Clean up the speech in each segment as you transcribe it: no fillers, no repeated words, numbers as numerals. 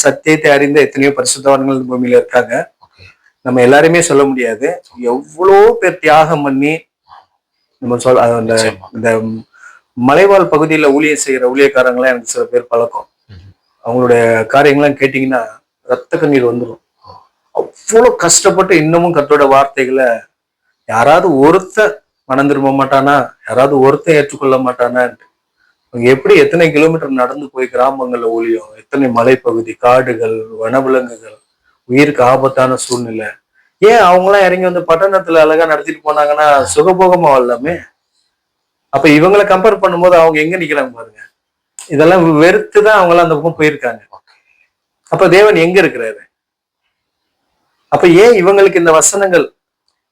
சத்தியத்தை அறிந்த எத்தனையோ பரிசுத்தவான்கள் இந்த பூமியில இருக்காங்க. ஓகே. நம்ம எல்லாருமே சொல்ல முடியாது. எவ்வளோ பேர் தியாகம் பண்ணி நம்ம அந்த நிச்சயமா. இந்த மலைவாழ் பகுதியில ஊழியம் செய்யற ஊழியக்காரங்களாம் எனக்கு சில பேர் பழக்கம். அவங்களுடைய காரியங்கள்லாம் கேட்டீங்கன்னா ரத்த கண்ணீர் வந்துடும். அவ்வளவு கஷ்டப்பட்டு இன்னமும் கர்த்தரோட வார்த்தைகளை யாராவது ஒருத்தர் மனம் திரும்ப மாட்டானா, யாராவது ஒருத்தர் ஏற்றுக்கொள்ள மாட்டானான்ட்டு அவங்க எப்படி எத்தனை கிலோமீட்டர் நடந்து போய் கிராமங்கள்ல ஊழியம், எத்தனை மலைப்பகுதி, காடுகள், வனவிலங்குகள், உயிருக்கு ஆபத்தான சூழ்நிலை. ஏன் அவங்களாம் இறங்கி வந்து பட்டணத்துல அழகா நடத்திட்டு போனாங்கன்னா சுகபோகமா வரலாமே. அப்ப இவங்களை கம்பேர் பண்ணும்போது அவங்க எங்க நிக்கிறாங்க பாருங்க. இதெல்லாம் வெறுத்துதான் அவங்க எல்லாம் அந்த பக்கம் போயிருக்காங்க. அப்ப தேவன் எங்க இருக்கிறாரு? அப்ப ஏன் இவங்களுக்கு இந்த வசனங்கள்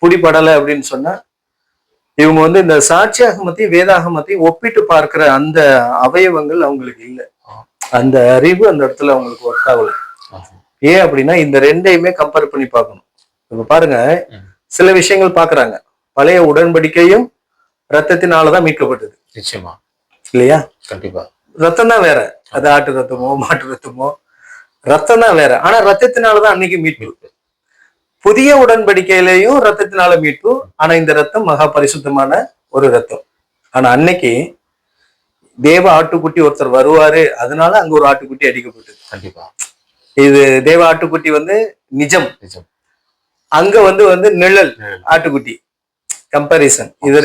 புடிபடலை அப்படின்னு சொன்னா, இவங்க வந்து இந்த சாட்சியாகமத்தையும் வேதாகமத்தையும் ஒப்பிட்டு பார்க்கிற அந்த அவயவங்கள் அவங்களுக்கு இல்லை. அந்த அறிவு அந்த இடத்துல அவங்களுக்கு ஒர்க் ஆகல. ஏன் அப்படின்னா இந்த ரெண்டையுமே கம்பேர் பண்ணி பார்க்கணும். இப்ப பாருங்க, சில விஷயங்கள் பாக்குறாங்க. பழைய உடன்படிக்கையும் ரத்தத்தினாலதான் மீட்கப்பட்டது. நிச்சயமா இல்லையா? கண்டிப்பா. ரத்தம் தான் வேற. அது ஆட்டு ரத்தமோ மாட்டு ரத்தமோ ரத்தம் தான் வேற. ஆனா ரத்தத்தினாலதான் அன்னைக்கு மீட்பு. புதிய உடன்படிக்கையிலையும் ரத்தத்தினால மீட்பு. ஆனா இந்த ரத்தம் மகா பரிசுத்தமான ஒரு ரத்தம். ஆனா அன்னைக்கு தேவ ஆட்டுக்குட்டி ஒருத்தர் வருவாரு, அதனால அங்க ஒரு ஆட்டுக்குட்டி அடிக்கப்பட்டது. கண்டிப்பா. இது தேவ ஆட்டுக்குட்டி வந்து நிஜம், அங்க வந்து நிழல் ஆட்டுக்குட்டி. கம்பாரிசன் இது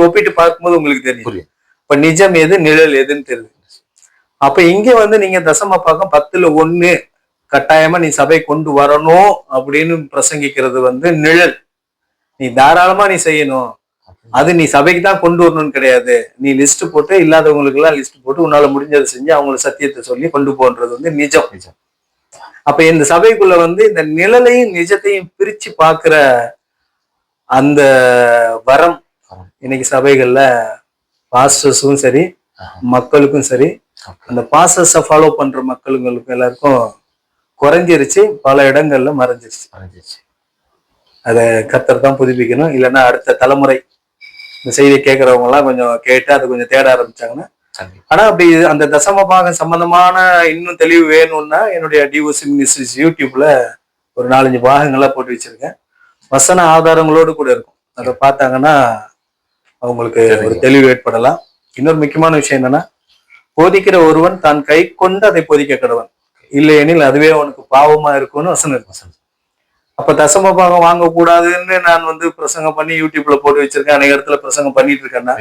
ஒப்பிட்டு பார்க்கும்போது உங்களுக்கு தெரியும். இப்ப நிஜம் எது நிழல் எதுன்னு தெரியுது. அப்ப இங்க வந்து நீங்க தசம பாகம் 10ல் 1 கட்டாயமா நீ சபை கொண்டு வரணும் அப்படின்னு பிரசங்கிக்கிறது வந்து நிழல். நீ தாராளமா நீ செய்யணும், அது நீ சபைக்கு தான் கொண்டு வரணும்னு கிடையாது. நீ லிஸ்ட் போட்டு இல்லாதவங்களுக்கு எல்லாம் லிஸ்ட் போட்டு உன்னால முடிஞ்சதை செஞ்சு அவங்களுக்கு சத்தியத்தை சொல்லி கொண்டு போன்றது வந்து நிஜம். அப்ப இந்த சபைக்குள்ள வந்து இந்த நிழலையும் நிஜத்தையும் பிரிச்சு பாக்குற அந்த வரம் இன்னைக்கு சபைகள்ல பாஸ்டர்ஸும் சரி மக்களுக்கும் சரி, அந்த பாஸ்டர்ஸை ஃபாலோ பண்ற மக்களுங்களுக்கும் எல்லாருக்கும் குறைஞ்சிருச்சு, பல இடங்கள்ல மறைஞ்சிருச்சு. அதை கர்த்தர் தான் புதுப்பிக்கணும். இல்லைன்னா அடுத்த தலைமுறை இந்த செய்தியை கேட்கறவங்க எல்லாம் கொஞ்சம் கேட்டு அதை கொஞ்சம் தேட ஆரம்பிச்சாங்கன்னா. ஆனா அப்படி அந்த தசம பாகம் சம்பந்தமான இன்னும் தெளிவு வேணும்னா என்னுடைய டிவோசி மினிஸ்ட்ரிஸ் யூடியூப்ல ஒரு 4-5 பாகங்களா போட்டு வச்சிருக்கேன். வசன ஆதாரங்களோடு கூட இருக்கும். அதை பார்த்தாங்கன்னா அவங்களுக்கு ஒரு தெளிவு ஏற்படலாம். இன்னொரு முக்கியமான விஷயம் என்னன்னா, போதிக்கிற ஒருவன் தான் கை கொண்டு அதை போதிக்க கடவன், இல்லையெனில் அதுவே அவனுக்கு பாவமா இருக்கும்னு வசனம் இருக்கு. அப்ப தசம பாகம் வாங்கக்கூடாதுன்னு நான் வந்து பிரசங்கம் பண்ணி யூடியூப்ல போட்டு வச்சிருக்கேன். அநேக இடத்துல பிரசங்கம் பண்ணிட்டு இருக்கேன்னா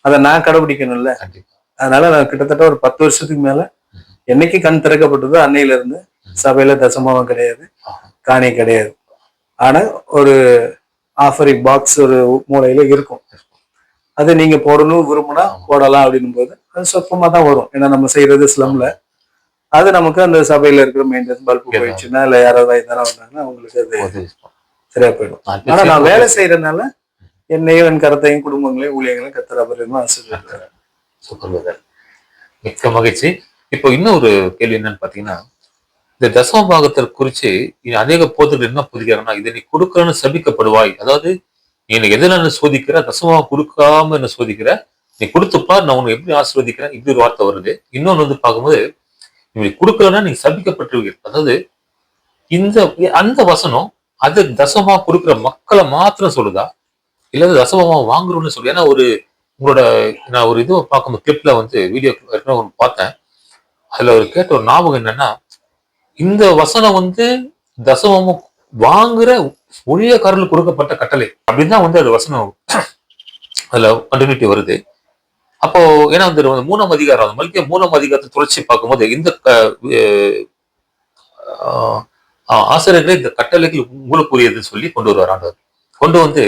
அதை நான் கடைபிடிக்கணும்ல. அதனால நான் கிட்டத்தட்ட ஒரு 10 வருஷத்துக்கு மேல என்னைக்கு கண் திறக்கப்பட்டதோ அன்னையில இருந்து சபையில தசமாவும் கிடையாது, காணி கிடையாது. ஆனா ஒரு ஆஃபரிங் பாக்ஸ் ஒரு மூலையில இருக்கும். அது நீங்க போடணும் விரும்பினா போடலாம் அப்படின்னும் போது அது சொற்பமா தான் வரும். ஏன்னா நம்ம செய்யறது ஸ்லம்ல. அது நமக்கு அந்த சபையில இருக்கிற மெயின்டெனன்ஸ் பல்பு போயிடுச்சுன்னா இல்ல யாராவது வயதான வந்தாங்கன்னா அவங்களுக்கு அது சரியா போயிடும். ஆனா நான் வேலை செய்யறதுனால என்னையும் என் கருத்தையும் குடும்பங்களையும் ஊழியங்களையும் கர்த்தர் அபரிதமா ஆசீர்வதிக்கிறார். மிக்க மகிழ்ச்சி. இப்போ இன்னொரு கேள்வி என்னன்னு பாத்தீங்கன்னா, இந்த தசம பாகத்தை குறிச்சு அநேக போதர்கள் என்ன புரிகிறாங்கன்னா, இதை நீ கொடுக்கறன்னு சபிக்கப்படுவாய். அதாவது நீ எனக்கு எதில் சோதிக்கிற, தசமாக கொடுக்காம என்ன சோதிக்கிற, நீ கொடுத்துப்பா நான் உனக்கு எப்படி ஆசீர்வதிக்கிறேன், இப்படி ஒரு வார்த்தை வருது. இன்னொன்னு வந்து பார்க்கும்போது இப்படி கொடுக்கலன்னா நீங்க சபிக்கப்பட்டிருவீங்க. அதாவது அந்த வசனம் அது தசமா கொடுக்குற மக்களை மாத்திரம் சொல்லுதா, இல்ல தசமமா வாங்குறோம்னு சொல்லு. ஏன்னா உங்களோட நான் ஒரு இது பார்க்கும்போது கிளிப்ல வந்து வீடியோ பார்த்தேன். அதுல ஒரு கேட்ட ஒரு ஞாபகம் என்னன்னா, இந்த வசனம் வந்து தசமமும் வாங்குற ஊழியக்காரர்களுக்கு கொடுக்கப்பட்ட கட்டளை அப்படின்னு தான் வந்து அது வசனம் அதுல கண்டினியூட்டி வருது. அப்போ ஏன்னா வந்து 3ஆம் அதிகாரம் மல்கியா 3ஆம் அதிகாரத்தை தொடர்ச்சி பார்க்கும்போது இந்த ஆசிரியர்களே இந்த கட்டளைகள் உங்களுக்குரியதுன்னு சொல்லி கொண்டு வருவார் ஆண்டவர். கொண்டு வந்து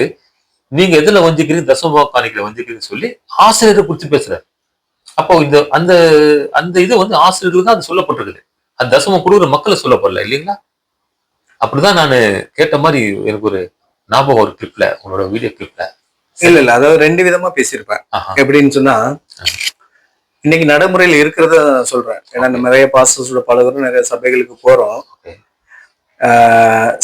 நீங்க எதுல வஞ்சிக்கிறீங்க, தசம காணிக்கல வஞ்சிக்கிறீங்கன்னு சொல்லி ஆசிரியரை குறித்து பேசுறாரு. அப்போ அந்த அந்த இது வந்து ஆசிரியர்கள் தான் அது சொல்லப்பட்டிருக்குது. அந்த தசமம் கொடுக்குற மக்களை சொல்லப்படல இல்லைங்களா? அப்படிதான் நான் கேட்ட மாதிரி எனக்கு ஒரு ஞாபகம் ஒரு கிளிப்ல, உங்களோட வீடியோ கிளிப்ல. இல்ல அதாவது 2 விதமா பேசியிருப்பேன். எப்படின்னு சொன்னா, இன்னைக்கு நடைமுறையில இருக்கிறத சொல்றேன். ஏன்னா நிறைய பாஸ்டர்ஸோட பழகுறோம், நிறைய சபைகளுக்கு போறோம்.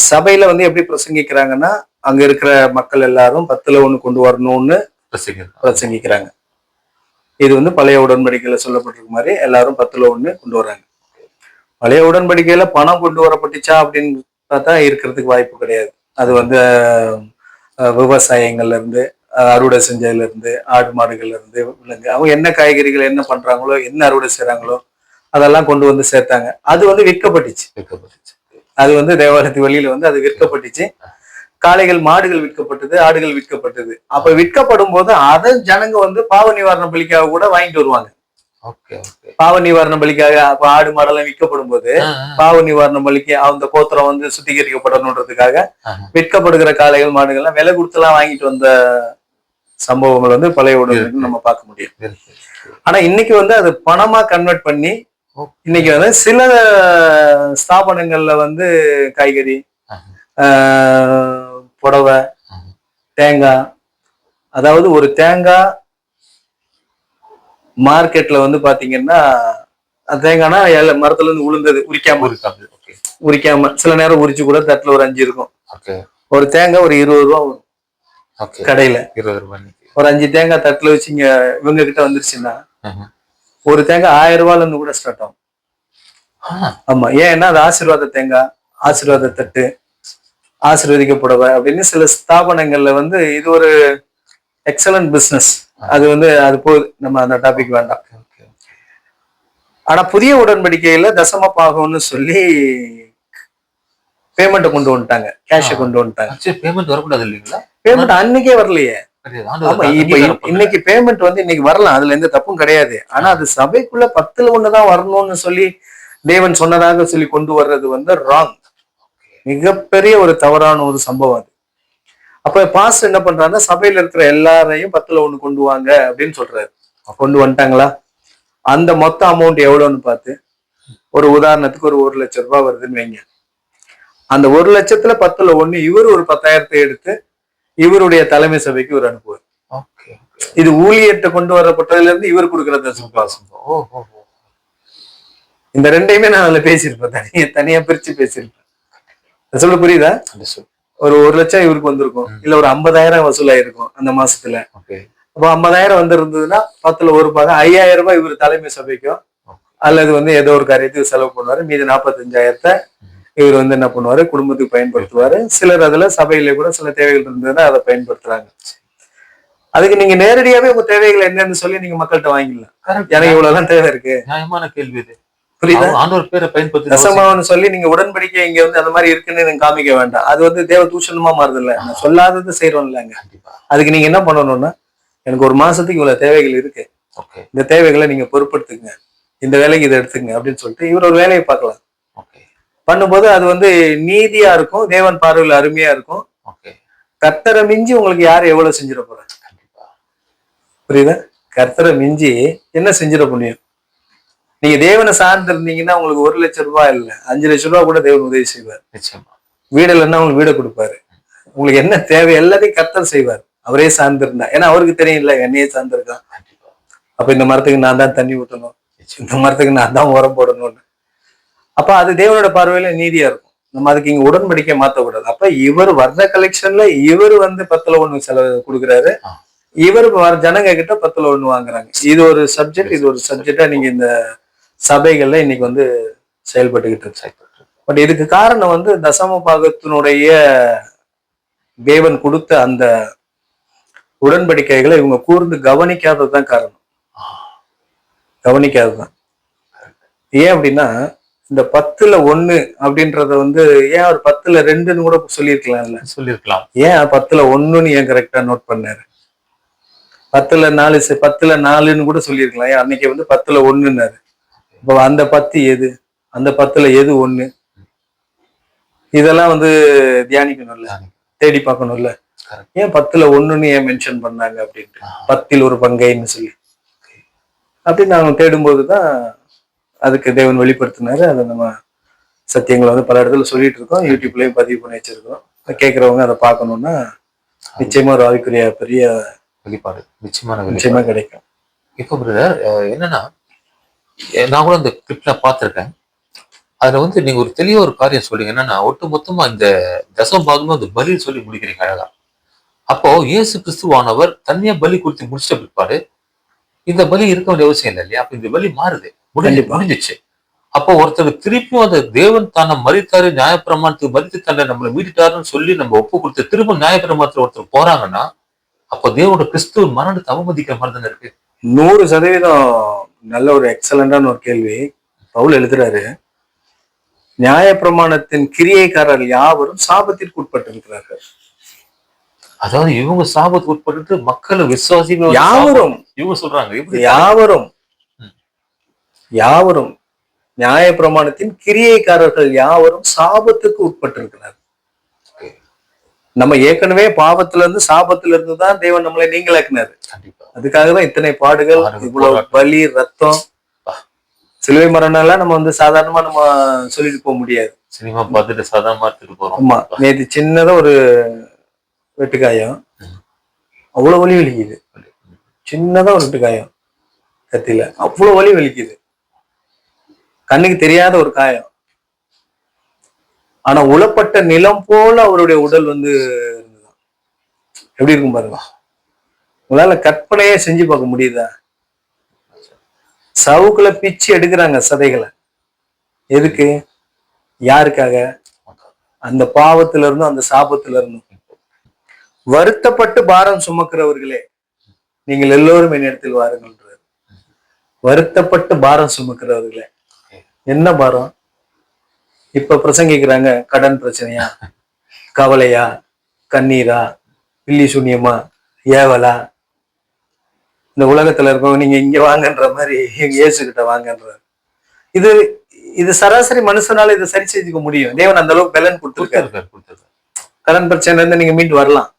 சபையில வந்து எப்படி பிரசங்கிக்கிறாங்கன்னா, அங்க இருக்கிற மக்கள் எல்லாரும் 10ல் 1 கொண்டு வரணும்னு பிரசங்கிக்கிறாங்க. இது வந்து பழைய உடன்படிக்கையில சொல்லப்பட்டிருக்க மாதிரி எல்லாரும் 10ல் 1 கொண்டு வராங்க. பழைய உடன்படிக்கையில பணம் கொண்டு வரப்பட்டுச்சா அப்படின்னு பார்த்தா இருக்கிறதுக்கு வாய்ப்பு கிடையாது. அது வந்து விவசாயங்கள்ல இருந்து அறுவடை செஞ்சதுல இருந்து ஆடு மாடுகள்ல இருந்து விலங்கு அவங்க என்ன காய்கறிகள் என்ன பண்றாங்களோ என்ன அறுவடை செய்றாங்களோ அதெல்லாம் கொண்டு வந்து சேர்த்தாங்க. அது வந்து விற்கப்பட்டுச்சு. வைக்கப்பட்டுச்சு. அது வந்து தேவாலயத்து வெளியில வந்து அது விற்கப்பட்டுச்சு. காளைகள் மாடுகள் விற்கப்பட்டது, ஆடுகள் விற்கப்பட்டது. அப்ப விற்கப்படும் போது அதை ஜனங்க வந்து பாவ நிவாரண பலிக்காக கூட வாங்கிட்டு வருவாங்க. Okay okay. பாவ நிவாரண பலிக்காக அப்ப ஆடு மாடெல்லாம் விற்கப்படும் போது பாவ நிவாரண பலிக்கு அந்த கோத்திரம் வந்து சுத்திகரிக்கப்படணுன்றதுக்காக விற்கப்படுகிற காளைகள் மாடுகள் எல்லாம் விலை கொடுத்து எல்லாம் வாங்கிட்டு வந்த சம்பவங்கள் வந்து பழைய உடனே நம்ம பார்க்க முடியும். ஆனா இன்னைக்கு வந்து அது பணமா கன்வெர்ட் பண்ணி இன்னைக்கு வந்து சில ஸ்தாபனங்கள்ல வந்து காய்கறி, புடவை, தேங்காய், அதாவது ஒரு தேங்காய் மார்க்கெட்ல வந்து பாத்தீங்கன்னா தேங்காய்னா மரத்துல இருந்து உளுந்தது உரிக்காம சில நேரம் உரிச்சு கூட தட்டுல ஒரு 5 இருக்கும். ஒரு தேங்காய் ஒரு 20 ரூபா வரும் கடையில. 20 ரூபாய். ஒரு 5 தேங்காய் தட்டுல வச்சு இங்க இவங்க கிட்ட வந்துருச்சுன்னா ஒரு தேங்காய் 1000 ரூபாயில இருந்து கூட ஸ்டார்ட் ஆகும். ஆமா, ஏன்னா அது ஆசீர்வாத தேங்காய், ஆசீர்வாத தட்டு, ஆசீர்வதிக்கப்படுவ அப்படின்னு சில ஸ்தாபனங்கள்ல வந்து இது ஒரு எக்ஸலன்ட் பிசினஸ். அது வந்து அது போகுது, நம்ம அந்த டாபிக் வேண்டாம். ஆனா புதிய உடன்படிக்கையில தசம பாகம்னு சொல்லி பேமெண்ட் கொண்டு வந்துட்டாங்க, கேஷ கொண்டு வந்துட்டாங்க. பேமெண்ட் வரக்கூடாது இல்லைங்களா? பேமெண்ட் அன்னைக்கே வரலையே. ஆமா, இப்ப இன்னைக்கு பேமெண்ட் வந்து இன்னைக்கு வரலாம், அதுல எந்த தப்பும் கிடையாது. ஆனா அது சபைக்குள்ள 10ல் 1 தான் வரணும்னு சொல்லி தேவன் சொன்னதாக சொல்லி கொண்டு வர்றது வந்து ராங். மிகப்பெரிய ஒரு தவறான ஒரு சம்பவம் அது. அப்ப பாஸ்டர் என்ன பண்றாருன்னா சபையில இருக்கிற எல்லாரையும் 10ல் 1 கொண்டு வாங்க அப்படின்னு சொல்றாரு. கொண்டு வந்துட்டாங்களா? அந்த மொத்த அமௌண்ட் எவ்வளவுன்னு பார்த்து, ஒரு உதாரணத்துக்கு ஒரு 1 லட்சம் ரூபாய் வருதுன்னு வைங்க. அந்த 1 லட்சத்துல 10ல் 1 இவர் ஒரு 10,000 எடுத்து இவருடைய தலைமை சபைக்கு இவர் அனுப்புவார். இது ஊழியர்கிட்ட கொண்டு வரப்பட்டதுல இருந்து இவர் கொடுக்கறது. இந்த ரெண்டையுமே நான் அதுல பேசியிருப்பேன், தனியா பிரிச்சு பேசியிருப்பேன். சொல்ல புரியுதா? ஒரு 1 லட்சம் இவருக்கு வந்திருக்கும், இல்ல ஒரு 50,000 வசூலாயிருக்கும் அந்த மாசத்துல. அப்ப 50,000 வந்திருந்ததுன்னா 10ல் 1 பாக 5,000 ரூபாய் இவர் தலைமை சபைக்கும் அல்லது வந்து ஏதோ ஒரு காரியத்துக்கு செலவு பண்ணுவாரு. மீது 45,000 இவர் வந்து என்ன பண்ணுவாரு, குடும்பத்துக்கு பயன்படுத்துவாரு. சிலர் அதுல சபையில கூட சில தேவைகள் இருந்ததுன்னா அதை பயன்படுத்துறாங்க. அதுக்கு நீங்க நேரடியாவே உங்க தேவைகள் என்னன்னு சொல்லி நீங்க மக்கள்கிட்ட வாங்கிடலாம். எனக்கு இவ்வளவுதான் தேவை இருக்கு. நியாயமான கேள்வி இது. புரியுதா? ஆண்டவர் பேரை பயன்படுத்தி தசமான்னு சொல்லி நீங்க உடன்படிக்கை இங்க வந்து அந்த மாதிரி இருக்குன்னு நீங்க காமிக்க வேண்டாம். அது வந்து தேவ தூஷணமா மாறுது இல்ல, சொல்லாதது செய்யறோம் இல்லைங்க. அதுக்கு நீங்க என்ன பண்ணணும்னா, எனக்கு ஒரு மாசத்துக்கு இவ்வளவு தேவைகள் இருக்கு, இந்த தேவைகளை நீங்க பொறுப்படுத்துங்க, இந்த வேலைக்கு இதை எடுத்துங்க அப்படின்னு சொல்லிட்டு இவர் ஒரு வேலையை பார்க்கலாம். பண்ணும்போது அது வந்து நீதியா இருக்கும், தேவன் பார்வையில் அருமையா இருக்கும். கர்த்தரை மிஞ்சி உங்களுக்கு யாரு எவ்வளவு செஞ்சிட போற? புரியுதா? கர்த்தரை மிஞ்சி என்ன செஞ்சிட முடியும்? நீங்க தேவனை சார்ந்து இருந்தீங்கன்னா உங்களுக்கு 1 லட்சம் ரூபாய் இல்ல 5 லட்சம் ரூபாய் கூட தேவன் உதவி செய்வார். வீடு இல்லைன்னா உங்களுக்கு வீடை கொடுப்பாரு. உங்களுக்கு என்ன தேவை எல்லாத்தையும் கர்த்தர் செய்வார், அவரே சார்ந்து இருந்தா. ஏன்னா அவருக்கு தெரியும் இல்ல, என்னையே சார்ந்திருக்கான். அப்ப இந்த மரத்துக்கு நான் தான் தண்ணி ஊற்றணும், இந்த மரத்துக்கு நான் தான் உரம் போடணும்னு. அப்ப அது தேவனோட பார்வையில நீதியா இருக்கும். நம்ம அதுக்கு இங்க உடன்படிக்கை மாத்தக்கூடாது. அப்ப இவர் வர்ற கலெக்ஷன்ல இவர் வந்து 10ல் 1 செலவு கொடுக்குறாரு, இவர் ஜனங்க கிட்ட 10ல் 1 வாங்குறாங்க. இது ஒரு சப்ஜெக்ட், இது ஒரு சப்ஜெக்டா நீங்க இந்த சபைகள்ல இன்னைக்கு வந்து செயல்பட்டுக்கிட்டு இருக்கு. பட் இதுக்கு காரணம் வந்து தசம பாகத்தினுடைய தேவன் கொடுத்த அந்த உடன்படிக்கைகளை இவங்க கூர்ந்து கவனிக்காததுதான் காரணம். கவனிக்காததுதான். ஏன் அப்படின்னா, இந்த 10ல் 1 அப்படின்றத வந்து ஏன் ஒரு 10ல் 2ன்னு கூட சொல்லியிருக்கலாம்ல. சொல்லியிருக்கலாம். ஏன் 10ல் 1ன்னு ஏன் கரெக்டா நோட் பண்ணாரு? 10ல் 4 10ல் 4ன்னு கூட சொல்லியிருக்கலாம். ஏன் அன்னைக்கு வந்து 10ல் 1ன்னாரு? இப்போ அந்த 10 எது, அந்த 10ல் எது 1? இதெல்லாம் வந்து தியானிக்கணும்ல, தேடி பார்க்கணும்ல. ஏன் 10ல் 1ன்னு ஏன் மென்ஷன் பண்ணாங்க அப்படின்ட்டு, 10ல் 1 பங்கைன்னு சொல்லி அப்படின்னு நாங்க தேடும்போதுதான் அதுக்கு தேவன் வெளிப்படுத்தினாரு. அதை நம்ம சத்தியங்களை வந்து பல இடத்துல சொல்லிட்டு இருக்கோம், யூடியூப்லயும் பதிவு பண்ணி வச்சிருக்கோம். கேட்கறவங்க அதை பார்க்கணும்னா நிச்சயமா ஒரு ஆவிக்குரிய பெரிய வெளிப்பாடு நிச்சயமா கிடைக்கும். இப்போ பிரதர் என்னன்னா, நான் கூட அந்த கிளிப்ல பார்த்திருக்கேன். அதுல வந்து நீங்க ஒரு தெளிவா ஒரு காரியம் சொல்றீங்க. என்னன்னா, ஒட்டு மொத்தமா இந்த தசம பாகமும் அந்த பலி சொல்லி முடிக்கிறீங்க அழகா. அப்போ இயேசு கிறிஸ்துவானவர் தனியா பலி கொடுத்து முடிச்சிட்ட பிற்பாடு இந்த பலி இருக்க வேண்டிய அவசியம் இல்லை இல்லையா? அப்ப இந்த பலி மாறுது, முடிஞ்சிச்சு. அப்போ ஒருத்தர் திருப்பியும் அந்த தேவன் தானே மறித்தாரு, நியாயப்பிரமாணத்துக்கு மறித்து தன்னை நம்மளை மீட்டுட்டாருன்னு சொல்லி நம்ம ஒப்பு கொடுத்து திரும்ப நியாயப்பிரமாணத்துல ஒருத்தர் போறாங்கன்னா, அப்போ தேவனோட கிறிஸ்துவ மரணத்தை அவமதிக்கிற மாதிரி தானே இருக்கு. 100% நல்ல ஒரு எக்ஸலண்டான ஒரு கேள்வி. பவுல் எழுதுறாரு, நியாயப்பிரமாணத்தின் கிரியைக்காரர்கள் யாவரும் சாபத்திற்கு உட்பட்டிருக்கிறார்கள். அதாவது இவங்க சாபத்துக்கு உட்பட்டு மக்களை விசுவாசிகள் யாவரும் இவங்க சொல்றாங்க. எப்படி? யாவரும் ம். யாவரும் நியாயப்பிரமாணத்தின் கிரியைக்காரர்கள் யாவரும் சாபத்துக்கு உட்பட்டிருக்கிறார்கள். நம்ம ஏற்கனவே பாவத்துல இருந்து சாபத்துல இருந்து தான் தேவன் நம்மளை நீங்களாக்கினாரு. கண்டிப்பா. அதுக்காக தான் இத்தனை பாடுகள், இவ்வளவு பலி, ரத்தம், சிலுவை மரணம் எல்லாம் நம்ம வந்து சாதாரணமா நம்ம சொல்லிட்டு போக முடியாது. சினிமா பார்த்துட்டு சாதாரணமா எடுத்துட்டு போறோம். ஆமா, நேற்று சின்னதா ஒரு வெட்டுக்காயம், அவ்வளவு வலி வலிக்குது. சின்னதா ஒரு வெட்டுக்காயம் கத்தியில, அவ்வளவு வலி வலிக்குது. கண்ணுக்கு தெரியாத ஒரு காயம். ஆனா உளப்பட்ட நிலம் போல அவருடைய உடல் வந்து இருந்தது. எப்படி இருக்கும் பாருங்க. உங்களால கற்பனையே செஞ்சு பார்க்க முடியுதா? சவுக்குல பிச்சு எடுக்கிறாங்க சதைகளை. எதுக்கு? யாருக்காக? அந்த பாவத்துல இருந்தும் அந்த சாபத்துல இருந்தும். வருத்தப்பட்டு பாரம் சுமக்கிறவர்களே, நீங்கள் எல்லோரும் என்னிடத்தில் வாருங்கள்ன்றார். வருத்தப்பட்டு பாரம் சுமக்கிறவர்களே, என்ன பாரம்? இப்ப பிரசங்கிக்கிறாங்க, கடன் பிரச்சனையா, கவலையா, கண்ணீரா, பில்லி சூன்யமா, ஏவலா, இந்த உலகத்துல இருக்கவங்க நீங்க இங்க வாங்கன்ற மாதிரி எங்க இயேசு கிட்ட வாங்கன்றார். இது இது சராசரி மனுஷனால இதை சரி செஞ்சுக்க முடியும். தேவன் அந்த அளவுக்கு பலன் கொடுத்திருக்காரு. கடன் பிரச்சனை இருந்து நீங்க மீண்டு வரலாம்,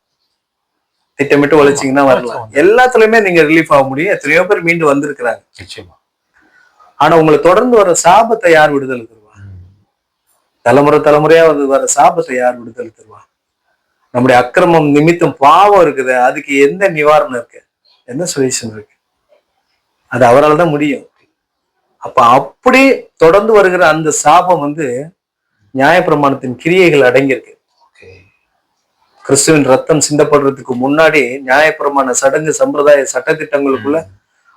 திட்டமிட்டு உழைச்சிங்கன்னா வரலாம். எல்லாத்துலயுமே நீங்க ரிலீஃப் ஆக முடியும். எத்தனையோ பேர் மீண்டு வந்திருக்கிறாங்க. ஆனா உங்களை தொடர்ந்து வர சாபத்தை யார் விடுதலை தருவா? தலைமுறை தலைமுறையா வந்து வர சாபத்தை யார் விடுதலை தருவா? நம்முடைய அக்கிரமம் நிமித்தம் பாவம் இருக்குது, அதுக்கு எந்த நிவாரணம் இருக்கு? என்ன சொல்யூஷன் இருக்கு? அது அவரால் தான் முடியும். அப்ப அப்படி தொடர்ந்து வருகிற அந்த சாபம் வந்து நியாயப்பிரமாணத்தின் கிரியைகள் அடங்கியிருக்கு. கிறிஸ்துவின் ரத்தம் சிந்தப்படுறதுக்கு முன்னாடி நியாயப்பிரமாண சடங்கு சம்பிரதாய சட்டத்திட்டங்களுக்குள்ள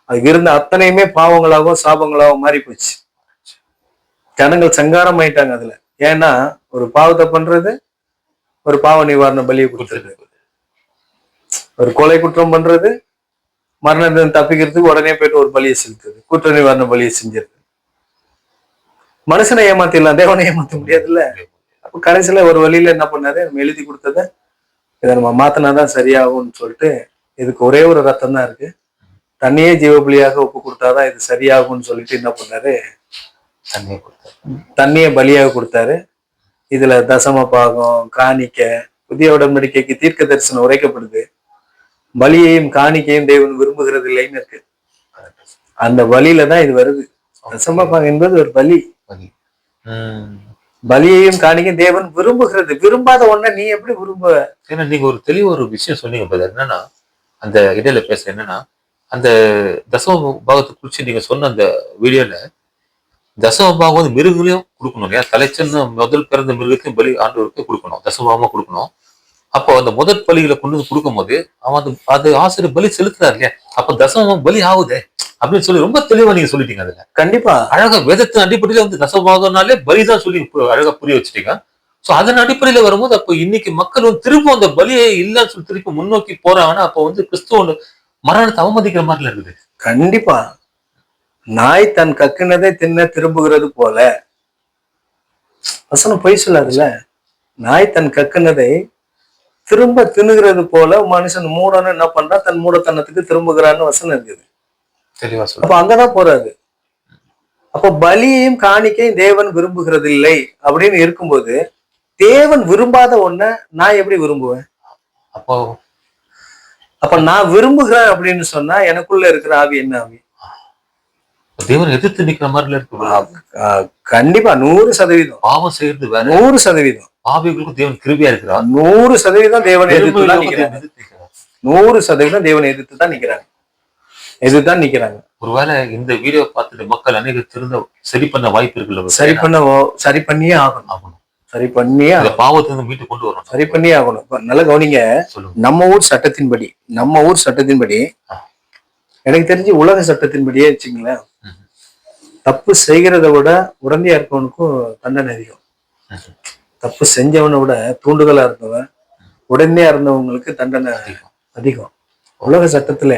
அது இருந்த அத்தனையுமே பாவங்களாகவும் சாபங்களாகவும் மாறி போச்சு. ஜனங்கள் சங்காரம் ஆயிட்டாங்க அதுல. ஏன்னா ஒரு பாவத்தை பண்றது, ஒரு பாவ நிவாரண பலியை கொடுத்துருது. ஒரு கொலை குற்றம் பண்றது, மரணத்தை தப்பிக்கிறதுக்கு உடனே போயிட்டு ஒரு பலியை செலுத்துது, குற்ற நிவாரண பலியை செஞ்சிருது. மனுஷனை ஏமாத்திடலாம், தேவனை ஏமாத்த முடியாதுல்ல. அப்ப கடைசியில ஒரு வழியில என்ன பண்ணாரு, நம்ம எழுதி கொடுத்தத இதை நம்ம மாத்தினாதான் சரியாகும்னு சொல்லிட்டு, இதுக்கு ஒரே ஒரு ரத்தம் தான் இருக்கு, தண்ணியே ஜீவபலியாக ஒப்பு கொடுத்தாதான் இது சரியாகும்னு சொல்லிட்டு என்ன பண்ணாரு, தண்ணியை பலியாக கொடுத்தாரு. இதுல தசம பாகம், காணிக்க, புதிய உடன்படிக்கைக்கு தீர்க்க தரிசனம் உரைக்கப்படுது. பலியையும் காணிக்கையும் தேவன் விரும்புகிறது இல்லைன்னு இருக்கு. அந்த வழியில தான் இது வருது. தசம பாகம் என்பது ஒரு பலி. பலியையும் காணிக்கையும் தேவன் விரும்புகிறது. விரும்பாத ஒண்ண நீ எப்படி விரும்ப? ஏன்னா நீங்க ஒரு தெளிவா ஒரு விஷயம் சொன்னீங்க பிரதர். என்னன்னா அந்த இடையில பேச என்னன்னா, அந்த தசம பாகத்தை குறிச்சு நீங்க சொன்ன அந்த வீடியோல தசம பாகம் வந்து மிருகங்களையும் கொடுக்கணும். ஏன் தலைச்சன்னு முதல் பிறந்த மிருகத்தையும் பலி ஆண்டவருக்கு கொடுக்கணும், தசமபாகமா கொடுக்கணும். அப்போ அந்த முதற் பலிகளை கொண்டு வந்து கொடுக்கும் போது அவன் அது ஆசிரியர் பலி செலுத்துறாரு இல்லையா, அப்ப தசமம் பலி ஆகுது அப்படின்னு சொல்லி ரொம்ப தெளிவா நீங்க சொல்லிட்டீங்க. அதுல கண்டிப்பா அழகா வேதத்தின் அடிப்படையில வந்து தசமபாகம்னாலே பலிதான் சொல்லி அழகா புரிய வச்சுட்டீங்க. சோ அதன் அடிப்படையில வரும்போது அப்போ இன்னைக்கு மக்கள் வந்து திரும்ப அந்த பலியை இல்லைன்னு சொல்லி திருப்பி முன்னோக்கி போறாங்கன்னா, அப்போ வந்து கிறிஸ்துவோட மரணத்தை அவமதிக்கிற மாதிரி இருக்குது. கண்டிப்பா. நாய் தன் கக்குனதை தின்ன திரும்புகிறது போல, வசனம் பொய் சொல்லாதுல்ல. நாய் தன் கக்குனதை திரும்ப தின்னுகிறது போல மனுஷன் மூடன்னு என்ன பண்றா, தன் மூடத்தனத்துக்கு திரும்புகிறான்னு வசனம் இருக்குது. அப்ப அங்கதான் போறாரு. அப்ப பலியையும் காணிக்கையும் தேவன் விரும்புகிறது இல்லை அப்படின்னு இருக்கும்போது, தேவன் விரும்பாத ஒண்ண நான் எப்படி விரும்புவேன்? அப்ப நான் விரும்புகிறேன் அப்படின்னு சொன்னா எனக்குள்ள இருக்கிற ஆவி என்ன ஆவி? தேவன் எதிர்த்து நிக்கிற மாதிரி இருக்கு. கண்டிப்பா 100%. பாவம் செய்யறது வேற, 100%. பாவிகளுக்கு தேவன் கிருபையா இருக்கிறார். 100% தேவனை எதிர்த்து தான் நிக்கிறாங்க. 100% தேவனை எதிர்த்து தான் நிக்கிறாங்க. எதிர்த்துதான் நிக்கிறாங்க. ஒருவேளை இந்த வீடியோ பார்த்துட்டு மக்கள் அநேக திருந்த சரி பண்ண வாய்ப்பு இருக்குல்ல? சரி பண்ணியே ஆகணும். சரி பண்ணியே பாவத்திலிருந்து மீட்டு கொண்டு வரணும். சரி பண்ணியே ஆகணும். நல்ல கவனிங்க. நம்ம ஊர் சட்டத்தின்படி எனக்கு தெரிஞ்சு உலக சட்டத்தின்படியே வச்சுங்களேன், தப்பு செய்கிறத விட உடந்தையா இருக்கவனுக்கும் தண்டனை அதிகம். தப்பு செஞ்சவனை விட தூண்டுதலா இருந்தவன் உடனே இருந்தவங்களுக்கு தண்டனை அதிகம் உலக சட்டத்துல.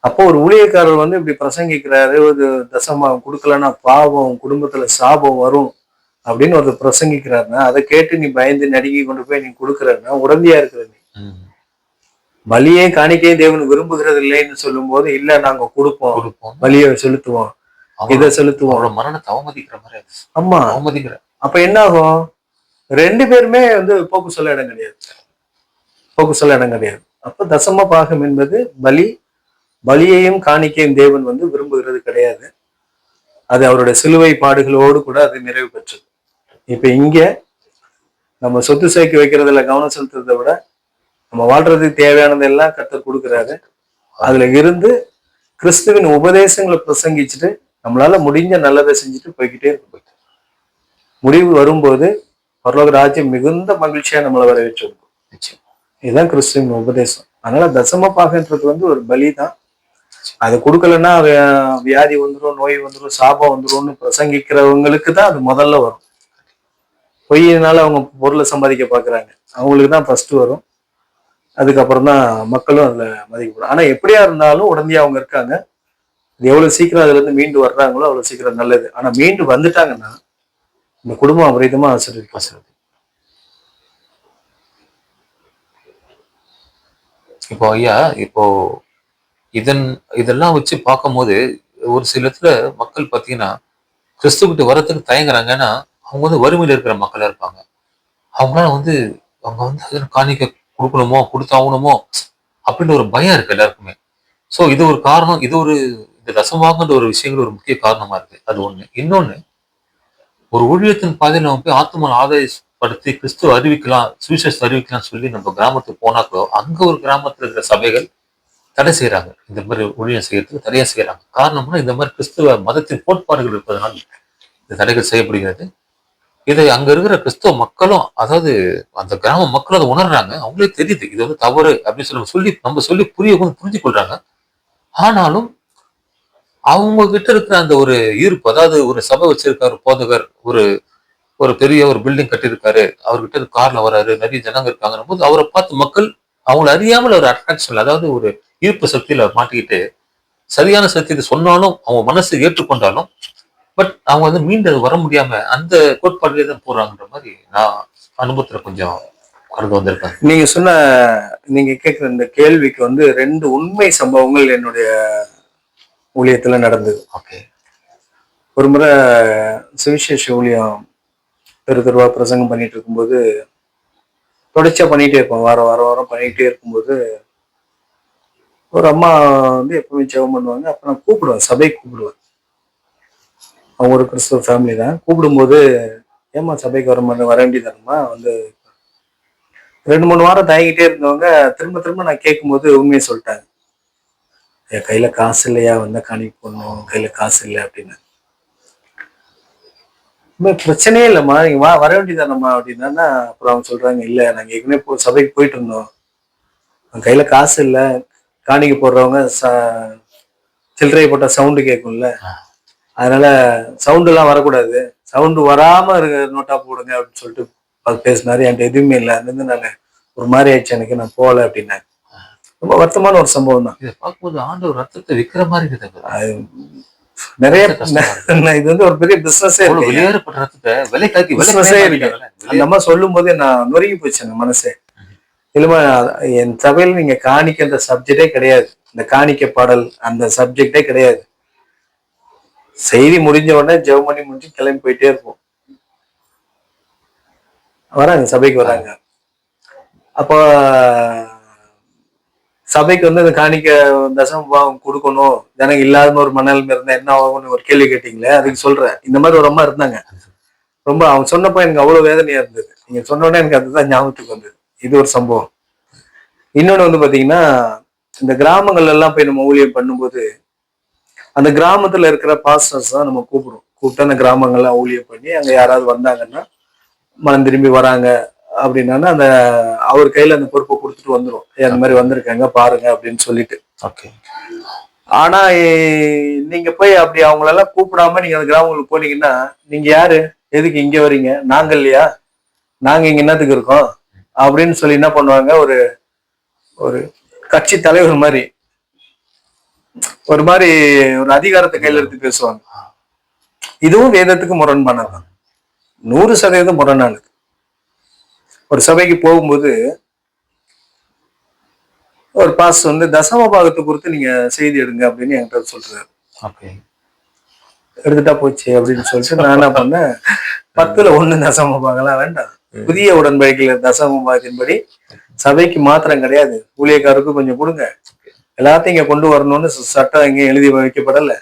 அப்போ ஒரு ஊழியக்காரர் வந்து இப்படி பிரசங்கிக்கிறாரு, ஒரு தசமாவும் கொடுக்கலன்னா பாவம் குடும்பத்துல சாபம் வரும் அப்படின்னு ஒரு பிரசங்கிக்கிறாருன்னா அதை கேட்டு நீ பயந்து நடுங்கி கொண்டு போய் நீ கொடுக்குறன்னா உடந்தையா இருக்கிற நீ. பலியே காணிக்கையும் தேவன் விரும்புகிறது இல்லைன்னு சொல்லும் போது இல்ல நாங்க கொடுப்போம், பலியை செலுத்துவோம், இதை செலுத்துவோம், மரணத்தை அவமதிக்கிற மாதிரி. ஆமா அவமதிக்கிற. அப்ப என்ன ஆகும்? ரெண்டு பேருமே வந்து போக்கு சொல்ல இடம் கிடையாது, போக்கு சொல்ல இடம் கிடையாது. அப்ப தசம பாகம் என்பது பலியையும் காணிக்கையும் தேவன் வந்து விரும்புகிறது கிடையாது. அது அவருடைய சிலுவை பாடுகளோடு கூட அது நிறைவு பெற்றது. இப்ப இங்க நம்ம சொத்து சேர்க்கை வைக்கிறதுல கவனம் செலுத்துறதை விட நம்ம வாழ்றதுக்கு தேவையானதெல்லாம் கர்த்தர் கொடுக்குறாரு. அதுல இருந்து கிறிஸ்துவின் உபதேசங்களை பிரசங்கிச்சுட்டு நம்மளால முடிஞ்ச நல்லதை செஞ்சுட்டு போய்கிட்டே இருக்கு. முடிவு வரும்போது பரலோக ராஜ்யம் மிகுந்த மகிழ்ச்சியா நம்மளை வரவேற்றிருக்கும். இதுதான் கிறிஸ்துவின் உபதேசம். அதனால தசம பாகன்றது வந்து ஒரு பலி தான். அது கொடுக்கலன்னா வியாதி வந்துடும், நோய் வந்துடும், சாபம் வந்துடும்னு பிரசங்கிக்கிறவங்களுக்கு தான் அது முதல்ல வரும். பொய்யினால அவங்க பொருளை சம்பாதிக்க பாக்குறாங்க, அவங்களுக்கு தான் ஃபர்ஸ்ட் வரும். அதுக்கப்புறம் தான் மக்களும் அதுல மதிக்கப்படும். ஆனா எப்படியா இருந்தாலும் உடனே அவங்க இருக்காங்க. அது எவ்வளவு சீக்கிரம் அதுல இருந்து மீண்டு வர்றாங்களோ அவ்வளவு சீக்கிரம் நல்லது. ஆனா மீண்டு வந்துட்டாங்கன்னா இந்த குடும்பம் அபரிதமா ஆசீர்வதிக்கும். இப்போ ஐயா, இப்போ இதெல்லாம் வச்சு பார்க்கும்போது ஒரு சில இடத்துல மக்கள் பார்த்தீங்கன்னா கிறிஸ்துவிட்டு வரத்துக்கு தயங்குறாங்கன்னா அவங்க வந்து வறுமையில இருக்கிற மக்களா இருப்பாங்க. அவங்களால வந்து அவங்க வந்து அதில் காணிக்க கொடுக்கணுமோ கொடுத்தாகணுமோ அப்படின்ற ஒரு பயம் இருக்கு எல்லாருக்குமே. ஸோ இது ஒரு காரணம். இந்த ரசமாகன்ற ஒரு விஷயங்கள் ஒரு முக்கிய காரணமா இருக்கு. அது ஒண்ணு. இன்னொன்னு, ஒரு ஊழியத்தின் பாதையில் நம்ம போய் ஆத்ம ஆதாயப்படுத்தி கிறிஸ்துவ அறிவிக்கலாம், சுவிசேஷ அறிவிக்கலாம் சொல்லி நம்ம கிராமத்துக்கு போனாக்கோ அங்க ஒரு கிராமத்துல இருக்கிற சபைகள் தடை செய்யறாங்க. இந்த மாதிரி ஊழியம் செய்யறதுக்கு தடையா செய்யறாங்க. காரணம்னா இந்த மாதிரி கிறிஸ்துவ மதத்தின் கோட்பாடுகள் இருப்பதனால் இந்த தடைகள் செய்யப்படுகிறது. இதை அங்க இருக்கிற கிறிஸ்தவ மக்களும், அதாவது அந்த கிராம மக்களும் அதை உணர்றாங்க. அவங்களே தெரியுது இது வந்து தவறு அப்படின்னு சொல்லி புரிஞ்சு கொள்றாங்க. ஆனாலும் அவங்க கிட்ட இருக்கிற அந்த ஒரு ஈர்ப்பு, அதாவது ஒரு சபை வச்சிருக்காரு போதகர், ஒரு ஒரு பெரிய ஒரு பில்டிங் கட்டியிருக்காரு, அவர்கிட்ட கார்ல வராரு, நிறைய ஜனங்க இருக்காங்க போது அவரை பார்த்து மக்கள் அவங்களை அறியாமல் ஒரு அட்ராக்ஷன், அதாவது ஒரு ஈர்ப்பு சக்தியில மாட்டிக்கிட்டு சரியான சக்தி சொன்னாலும் அவங்க மனசு ஏற்றுக்கொண்டாலும் பட் அவங்க வந்து மீண்டும் வர முடியாம அந்த கோட்பாடுலேயே தான் போறாங்கன்ற மாதிரி நான் அனுபவத்துல கொஞ்சம் கடந்து வந்திருக்கேன். நீங்க கேட்கிற இந்த கேள்விக்கு வந்து 2 உண்மை சம்பவங்கள் என்னுடைய ஊழியத்துல நடந்தது. ஓகே. ஒரு முறை சுவிசேஷ ஊழியம் தெருவா பிரசங்கம் பண்ணிட்டு இருக்கும்போது தொடர்ச்சியா பண்ணிட்டே இருப்போம், வாரம் பண்ணிட்டே இருக்கும்போது ஒரு அம்மா வந்து எப்பவுமே ஜெபம் பண்ணுவாங்க. அப்ப நான் கூப்பிடுவேன், சபைக்கு கூப்பிடுவேன். அவங்க ஒரு கிறிஸ்துவ ஃபேமிலி தான். கூப்பிடும்போது ஏமா சபைக்கு வர வேண்டியதானம்மா வந்து 2-3 வாரம் தயங்கிட்டே இருந்தவங்க திரும்ப திரும்ப நான் கேட்கும்போது உண்மையை சொல்லிட்டாங்க. என் கையில காசு இல்லையா, வந்தா காணிக்கு போடணும், கையில காசு இல்லை அப்படின்னு. பிரச்சனையே இல்லைம்மா, நீங்க வர வேண்டியதானம்மா அப்படின்னா. அப்புறம் அவங்க சொல்றாங்க, இல்ல நாங்க ஏற்கனவே சபைக்கு போயிட்டு இருந்தோம், கையில காசு இல்லை, காணிக்கு போடுறவங்க சில்லறை போட்ட சவுண்டு கேட்கும்ல, அதனால சவுண்டு எல்லாம் வரக்கூடாது, சவுண்டு வராம இருக்க நோட்டா போடுங்க அப்படின்னு சொல்லிட்டு பேசினாரு. என்கிட்ட எதுவுமே இல்லை, அது வந்து நான் ஒரு மாதிரி ஆயிடுச்சு எனக்கு, நான் போகல அப்படின்னாங்க. ரொம்ப வருத்தமான ஒரு சம்பவம் தான். இதை பார்க்கும்போது ஆண்டவர் ரத்தத்தை விற்கிற மாதிரி இருக்குது. நிறைய இது வந்து ஒரு பெரிய பிசினஸே இருக்கு. அந்த அம்மா சொல்லும் போதே நான் நொறுங்கி போச்சு அந்த மனசே. இல்லமா என் சபையில நீங்க காணிக்கின்ற சப்ஜெக்டே கிடையாது, இந்த காணிக்க பாடல் அந்த சப்ஜெக்டே கிடையாது. செய்தி முடிஞ்ச உடனே ஜெபம் பண்ணி முடிஞ்சு கிளம்பி போயிட்டே இருப்போம். வராங்க, சபைக்கு வராங்க. அப்போ சபைக்கு வந்து அந்த காணிக்க தசமபாகம் கொடுக்கணும், ஜனங்க இல்லாத ஒரு மனநிலைமை இருந்தா என்ன ஆகும்னு ஒரு கேள்வி கேட்டீங்களே, அதுக்கு சொல்றேன். இந்த மாதிரி ஒரு அம்மா இருந்தாங்க. ரொம்ப அவங்க சொன்னப்போ எனக்கு அவ்வளவு வேதனையா இருந்தது. நீங்க சொன்னோடனே எனக்கு அதுதான் ஞாபகத்துக்கு வந்தது. இது ஒரு சம்பவம். இன்னொன்னு வந்து பாத்தீங்கன்னா, இந்த கிராமங்கள்ல எல்லாம் போய் நம்ம ஊழியம் பண்ணும்போது அந்த கிராமத்துல இருக்கிற பாஸ்டர்ஸ் தான் நம்ம கூப்பிட்டு அந்த கிராமங்கள்லாம் ஊழியம் பண்ணி அங்க யாராவது வந்தாங்கன்னா மனம் திரும்பி வராங்க அப்படின்னா அந்த அவர் கையில அந்த பொறுப்பை கொடுத்துட்டு வந்துடும். அந்த மாதிரி வந்திருக்காங்க பாருங்க அப்படின்னு சொல்லிட்டு. ஓகே. ஆனா நீங்க போய் அப்படி அவங்களெல்லாம் கூப்பிடாம நீங்க அந்த கிராமங்களுக்கு போனீங்கன்னா, நீங்க யாரு, எதுக்கு இங்க வர்றீங்க, நாங்க இல்லையா, நாங்க இங்க என்னத்துக்கு இருக்கோம் அப்படின்னு சொல்லி என்ன பண்ணுவாங்க, ஒரு ஒரு கட்சி தலைவர் மாதிரி ஒரு மாதிரி ஒரு அதிகாரத்தை கையில எடுத்து பேசுவாங்க. இதுவும் வேதத்துக்கு முரண்பானதான், 100% முரணானது. ஒரு சபைக்கு போகும்போது ஒரு பாஸ் வந்து தசம பாகத்தை குறித்து நீங்க செய்தி எடுங்க அப்படின்னு என்கிட்ட சொல்றாரு. எடுத்துட்டா போச்சு அப்படின்னு சொல்லிட்டு நான் என்ன பண்ணேன், 10ல் 1 தசம பாகம்லாம் வேண்டாம், புதிய உடன்படிக்கையில தசம பாகத்தின்படி சபைக்கு மாத்திரம் கிடையாது, ஊழியக்காரருக்கும் கொஞ்சம் கொடுங்க, எல்லாத்தையும் இங்க கொண்டு வரணும்னு சட்டம் எங்கேயும் எழுதி வைக்கப்படல.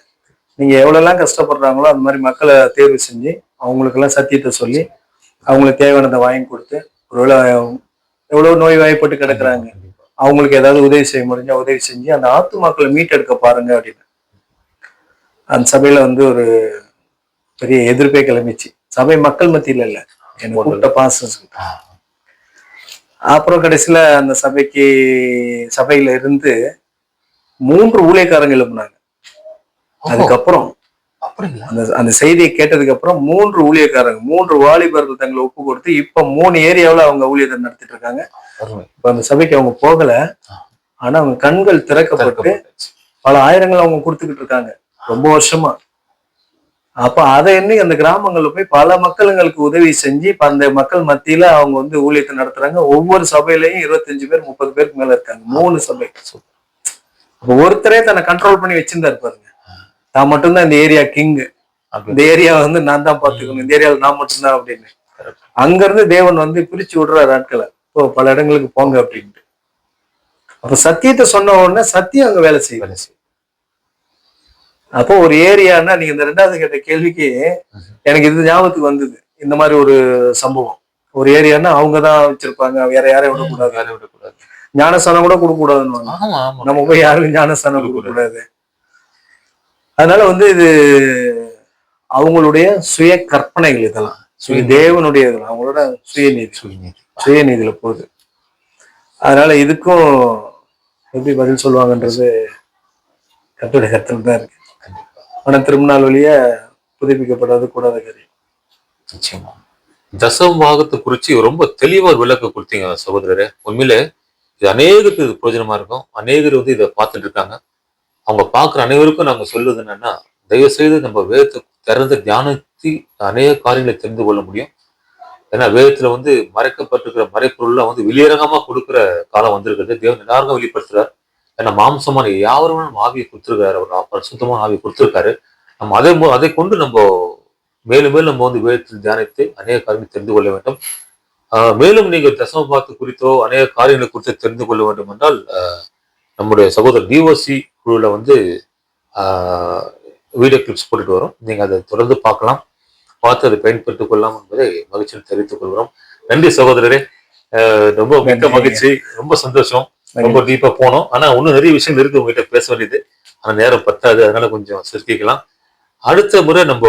நீங்க எவ்வளவு எல்லாம் கஷ்டப்படுறாங்களோ அந்த மாதிரி மக்களை தேர்வு செஞ்சு அவங்களுக்கு எல்லாம் சத்தியத்தை சொல்லி அவங்களுக்கு தேவையானதை வாங்கி கொடுத்து, ஒருவேளை எவ்வளவு நோய் வாய்ப்பட்டு கிடக்குறாங்க, அவங்களுக்கு ஏதாவது உதவி செய்ய முடிஞ்சா உதவி செஞ்சு அந்த ஆத்துமாக்களை மீட்டெடுக்க பாருங்க அப்படின்னு அந்த சபையில வந்து ஒரு பெரிய எதிர்ப்பே கிளம்பிச்சு. சபை மக்கள் மத்தியில இல்ல, என்ன கூப்பிட்ட பாஸ்டர்ஸ். அப்புறம் கடைசியில அந்த சபையில இருந்து 3 ஊழியக்காரங்க எழுப்புனாங்க. அதுக்கப்புறம் அந்த அந்த செய்தியை கேட்டதுக்கு அப்புறம் 3 ஊழியக்காரங்க, 3 வாலிபர்கள் தங்களை ஒப்பு கொடுத்து இப்ப 3 ஏரியாவில் அவங்க ஊழியத்தை நடத்திட்டு இருக்காங்க. இப்ப அந்த சபைக்கு அவங்க போகல, ஆனா அவங்க கண்கள் திறக்கப்பட்டு பல ஆயிரங்கள் அவங்க கொடுத்துக்கிட்டு இருக்காங்க ரொம்ப வருஷமா. அப்ப அதை எண்ணி அந்த கிராமங்கள்ல போய் பல மக்களுங்களுக்கு உதவி செஞ்சு அந்த மக்கள் மத்தியில அவங்க வந்து ஊழியத்தை நடத்துறாங்க. ஒவ்வொரு சபையிலையும் 25 பேர் 30 பேருக்கு மேல இருக்காங்க, 3 சபை. அப்ப ஒருத்தரே தன்னை கண்ட்ரோல் பண்ணி வச்சிருந்தாரு பாருங்க, நான் மட்டும்தான் இந்த ஏரியா கிங், இந்த ஏரியா வந்து நான் தான் பாத்துக்கணும், இந்த ஏரியாவில் நான் மட்டும்தான் அப்படின்னு. அங்க இருந்து தேவன் வந்து பிரிச்சு விடுறாரு ஆட்களை, இப்போ பல இடங்களுக்கு போங்க அப்படின்ட்டு. அப்ப சத்தியத்தை சொன்ன உடனே சத்தியம் அங்க வேலை செய்யும். அப்போ ஒரு ஏரியான்னா, நீங்க இந்த 2வது கேட்ட கேள்விக்கு எனக்கு இது ஞாபகத்துக்கு வந்தது. இந்த மாதிரி ஒரு சம்பவம், ஒரு ஏரியான்னா அவங்கதான் வச்சிருப்பாங்க, வேற யாரையும் விடக்கூடாது, ஞானஸ்தானம் கூட கொடுக்க கூடாதுன்னு, நம்ம போய் யாருக்கும் ஞானஸ்தானம் கொடுக்க கூடாது. அதனால வந்து இது அவங்களுடைய சுய கற்பனைகள், இதெல்லாம் தேவனுடைய இதெல்லாம் அவங்களோட சுயநீதியில போகுது. அதனால இதுக்கும் எப்படி பதில் சொல்லுவாங்கன்றது கர்த்தருடைய கருத்துல தான் இருக்கு. ஆனா திருமணால் வழிய புதுப்பிக்கப்படாத கூடாத காரியம். நிச்சயமா தசம பாகத்தை குறிச்சு ரொம்ப தெளிவா விளக்க கொடுத்தீங்க சகோதரரே. உண்மையிலே இது அநேகருக்கு இது பிரயோஜனமா இருக்கும். அநேகர் வந்து இதை பார்த்துட்டு இருக்காங்க. அவங்க பார்க்குற அனைவருக்கும் நாங்க சொல்வது என்னன்னா, தயவு செய்து நம்ம வேதத்தை திறந்து தியானித்து அநேக காரியங்களை தெரிந்து கொள்ள முடியும். ஏன்னா வேதத்துல வந்து மறைக்கப்பட்டிருக்கிற மறைப்பொருள்லாம் வந்து வெளியரங்கமா கொடுக்குற காலம் வந்திருக்கிறது. தேவன் எல்லாருக்கும் வெளிப்படுத்துறாரு. ஏன்னா மாம்சமான யாவரும் நம்ம ஆவியை கொடுத்துருக்காரு, அவர் சுத்தமான ஆவியை கொடுத்துருக்காரு. நம்ம அதை கொண்டு நம்ம மேலும் மேலும் நம்ம வந்து வேதத்தில் தியானித்து அநேக காரியங்களை தெரிந்து கொள்ள வேண்டும். மேலும் நீங்கள் தசம பாகத்து குறித்தோ அநேக காரியங்களை குறித்து தெரிந்து கொள்ள வேண்டும் என்றால், நம்முடைய சகோதரர் டிஓசி குழுவில் வந்து வீடியோ கிளிப்ஸ் போட்டுட்டு வரும், நீங்க அதை தொடர்ந்து பார்க்கலாம், பார்த்து அதை பயன்படுத்திக் கொள்ளலாம் என்பதை மகிழ்ச்சியில் தெரிவித்துக் கொள்கிறோம். நன்றி சகோதரரே, ரொம்ப மிக்க மகிழ்ச்சி, ரொம்ப சந்தோஷம். ரொம்ப டீப்பா போனோம். ஆனா இன்னும் நிறைய விஷயம் இருக்கு உங்ககிட்ட பேச வேண்டியது, ஆனா நேரம் பத்தாது, அதனால கொஞ்சம் சுருக்கிக்கலாம். அடுத்த முறை நம்ம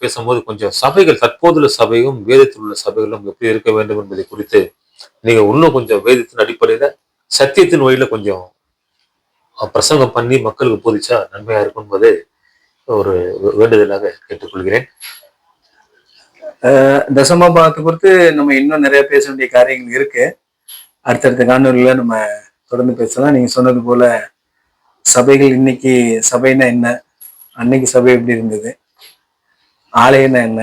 பேசும்போது கொஞ்சம் சபைகள், தற்போதுள்ள சபையும் வேதத்தில் உள்ள சபைகளும் எப்படி இருக்க வேண்டும் என்பதை குறித்து நீங்க இன்னும் கொஞ்சம் வேதத்தின் அடிப்படையில சத்தியத்தின் வழியில கொஞ்சம் பிரசங்கம் பண்ணி மக்களுக்கு போதிச்சா நன்மையா இருக்கும் என்பதை ஒரு வேண்டுதலாக கேட்டுக்கொள்கிறேன். தசம பாகத்தை குறித்து நம்ம இன்னும் நிறைய பேச வேண்டிய காரியங்கள் இருக்கு. அடுத்தடுத்த காணொலியில நம்ம தொடர்ந்து பேசலாம். நீங்க சொன்னது போல சபைகள், இன்னைக்கு சபைனா என்ன, அன்னைக்கு சபை எப்படி இருந்தது, ஆலயம்னா என்ன,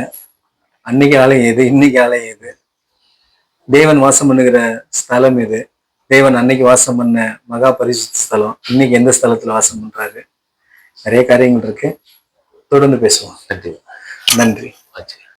அன்னைக்கு ஆலயம் எது, இன்னைக்கு ஆலயம் எது, தேவன் வாசம் பண்ணுகிற ஸ்தலம் எது, தேவன் அன்னைக்கு வாசம் பண்ண மகா பரிசுத்த ஸ்தலம், இன்னைக்கு எந்த ஸ்தலத்துல வாசம் பண்றாரு, நிறைய காரியங்கள் இருக்கு. தொடர்ந்து பேசுவோம். நன்றி. நன்றி.